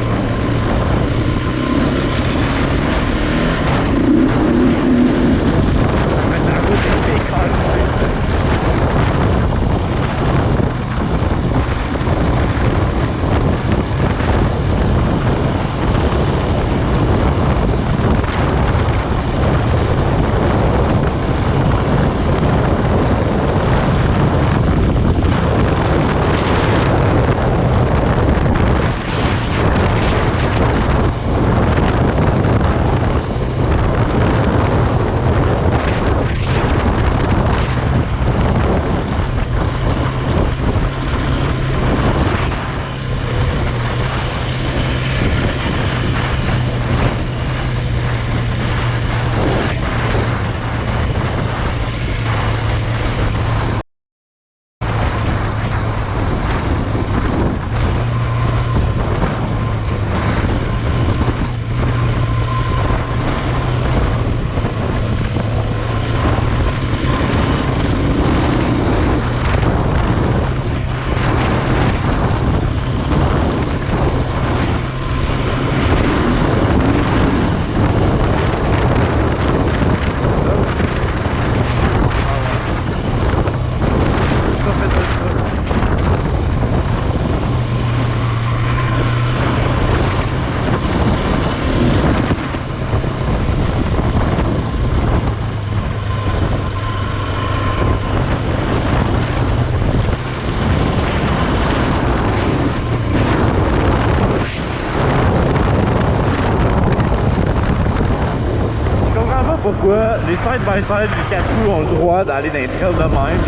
Pourquoi les side-by-side du 4 roues ont le droit d'aller dans les trails de même,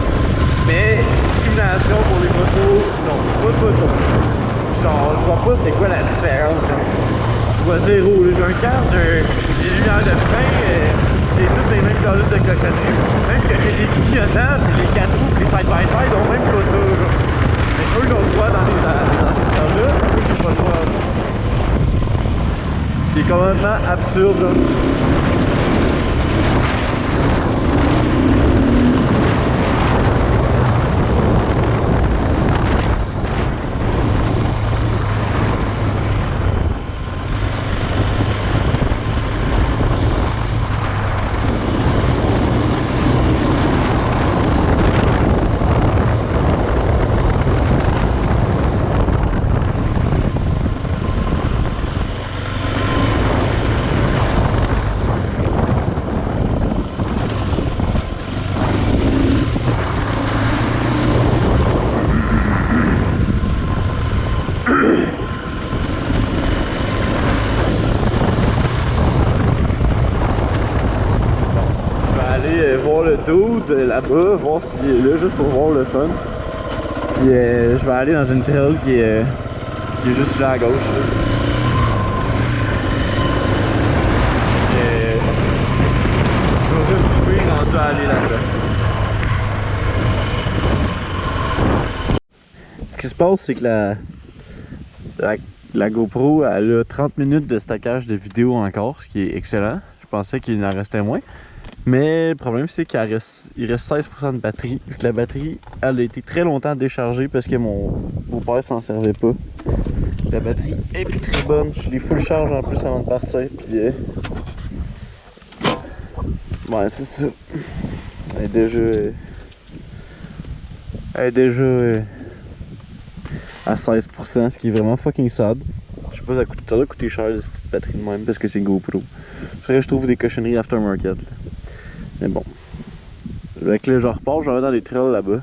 mais discrimination pour les motos, non, pas de moto. Genre, je vois pas c'est quoi la différence. Je vois zéro. J'ai un casque, j'ai des lumières de frein, j'ai toutes les mêmes calices de cochonnerie. Même que j'ai des clignotants, les 4 roues, les side-by-side ont même pas ça. Là. Mais eux, ils ont le droit dans ces trails-là, moi j'ai pas le droit. C'est complètement absurde. Là. Voir le dude là-bas, voir s'il est là, juste pour voir le fun. Puis je vais aller dans une trail qui est juste là à gauche. Là. Je vais retrouver rendu à aller là-bas. Ce qui se passe, c'est que la GoPro elle a 30 minutes de stockage de vidéo encore, ce qui est excellent. Je pensais qu'il en restait moins. Mais le problème c'est qu'il reste 16% de batterie. Vu que la batterie elle a été très longtemps déchargée parce que mon beau-père s'en servait pas. La batterie est plus très bonne. Je l'ai full charge en plus avant de partir. Puis ouais c'est ça. Elle est déjà à 16%, ce qui est vraiment fucking sad. Je sais pas, ça doit coûter cher cette batterie de même parce que c'est GoPro. Faudrait que je trouve des cochonneries aftermarket. Là. Mais bon. Avec là, je repars, je vais dans les trails là-bas.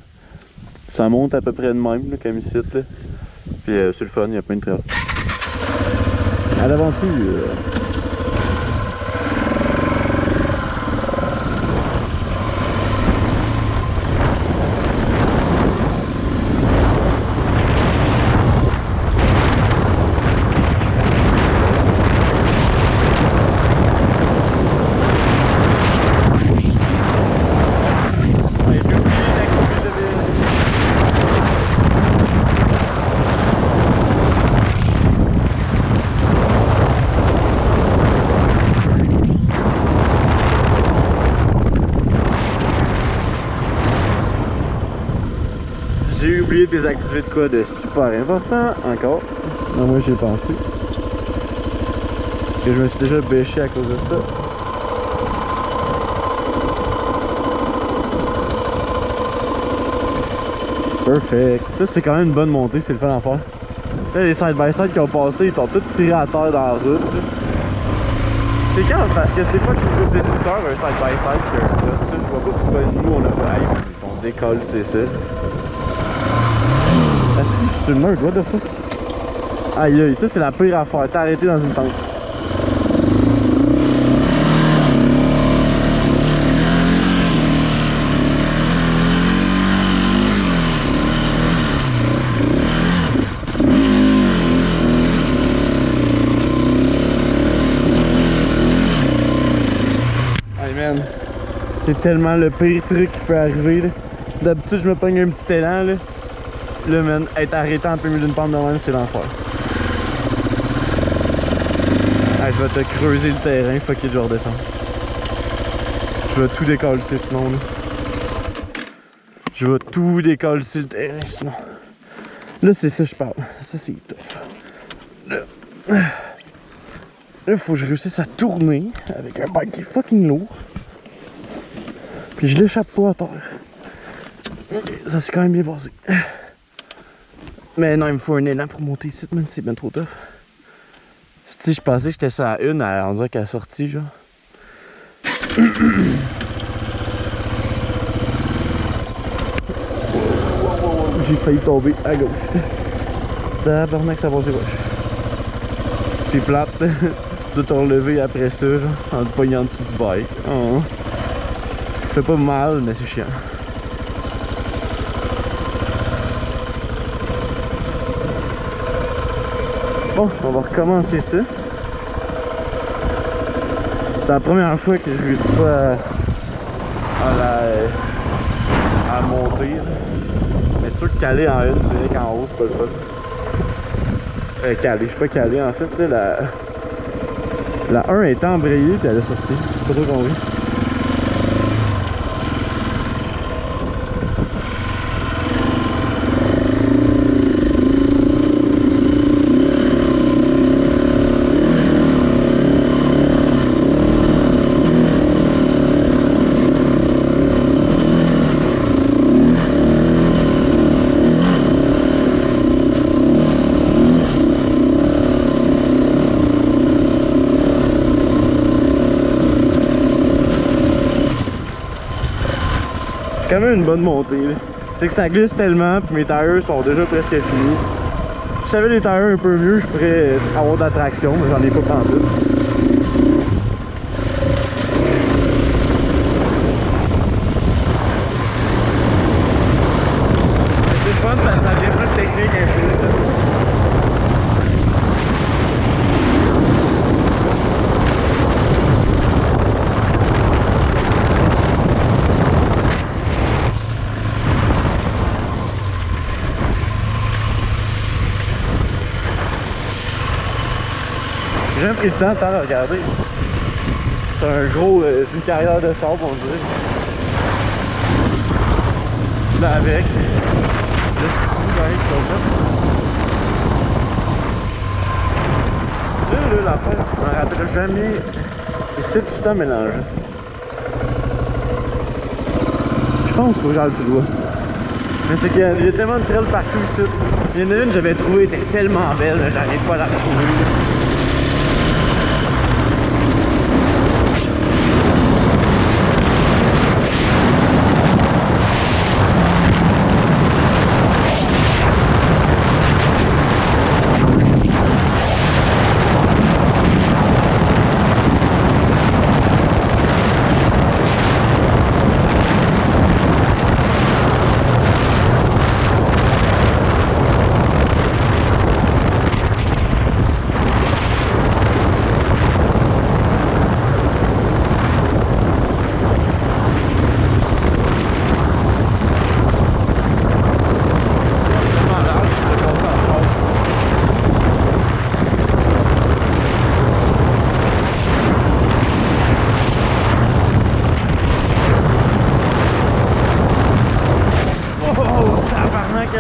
Ça monte à peu près de même, là, comme ici. Là. Puis c'est le fun, il y a plein de trails. À l'aventure! J'ai oublié de désactiver de quoi de super important encore. Non, moi j'ai pensé. Parce que je me suis déjà bêché à cause de ça. Perfect. Ça c'est quand même une bonne montée, c'est le fun à faire. Là les side-by-side qui ont passé, ils t'ont tous tiré à terre dans la route. C'est quand parce que c'est pas plus destructeur un side-by-side que là, ça. Je vois pas pourquoi nous on a pas. Hey, on décolle, c'est ça. Ah si, je suis sur le meurtre, what the fuck? Aïe aïe, ça c'est la pire affaire, t'es arrêté dans une tente. Hey man, c'est tellement le pire truc qui peut arriver là. D'habitude je me pogne un petit élan là. Là, man, être arrêté en plein milieu d'une pente de même, c'est l'enfer. Ah, je vais te creuser le terrain, fuck it, je vais redescendre. Je vais tout décoller sinon. Là. Je vais tout décoller le terrain sinon. Là, c'est ça que je parle. Ça, c'est tough. Là, il faut que je réussisse à tourner avec un bike qui est fucking lourd. Puis je l'échappe pas à terre. Ok, ça c'est quand même bien passé. Mais non, il me faut un élan pour monter ici, man, c'est bien trop tough. Si je pensais que j'étais sur la une, on dirait qu'elle est sortie, genre. J'ai failli tomber à gauche. Tabarnak, ça passe gauche. C'est plate, tu dois te relever après ça, genre, en te pognant en dessous du bike. Oh. Ça fait pas mal, mais c'est chiant. Bon, on va recommencer ça. C'est la première fois que je réussis pas à monter. Mais c'est sûr que caler en une, direct en haut, c'est pas le fun. Caler, je suis pas calé en fait. Là, la 1 est embrayée puis elle est sortie. C'est pas trop compris. C'est quand même une bonne montée. C'est que ça glisse tellement, puis mes tailleurs sont déjà presque finis. Si j'avais les tailleurs un peu mieux, je pourrais avoir de la traction, mais j'en ai pas pantoute. C'est le fun parce que ça devient plus technique un peu ça. J'ai même pris le temps de regarder. C'est un gros, c'est une carrière de sable on dirait. Là avec. Là l'affaire, c'est que je me rappelle jamais. Et c'est tout le temps mélangé. Je pense qu'il faut que j'aille tout droit. Mais c'est qu'il y a tellement de trails partout ici. Il y en a une que j'avais trouvée, était tellement belle, j'arrive pas à la retrouver.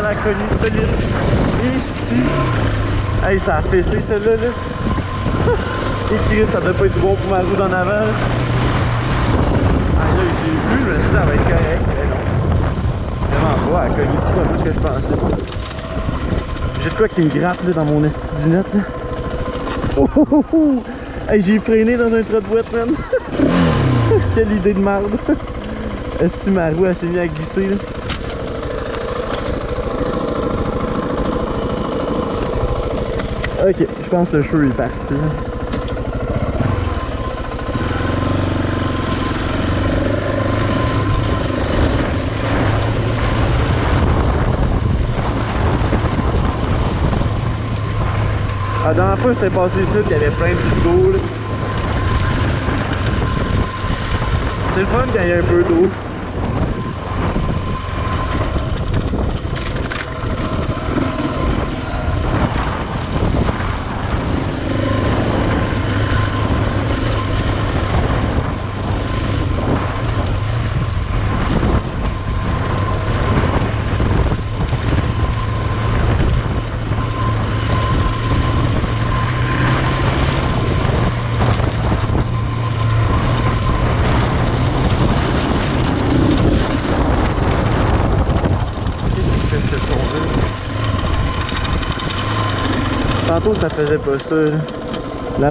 la cognée solide. Ici. Hey, ça a fessé celle-là. Là. Et Chris, ça doit pas être bon pour ma roue d'en avant. Ah là, j'ai vu, je me suis dit, ça va être correct. Mais non. Vraiment pas, elle a cogné 10 fois plus que je pensais. J'ai de quoi qui me gratte là, dans mon esti de lunette. Là. Oh, oh, oh, oh. Hey, j'ai freiné dans un trou de boîte, man. Quelle idée de merde. Est-ce que ma roue elle s'est mise à glisser là? Ok, je pense que le show est parti. La dernière fois que j'étais passé ici, il y avait plein de d'eau. C'est le fun quand il y a un peu d'eau. Tantôt ça faisait pas ça là.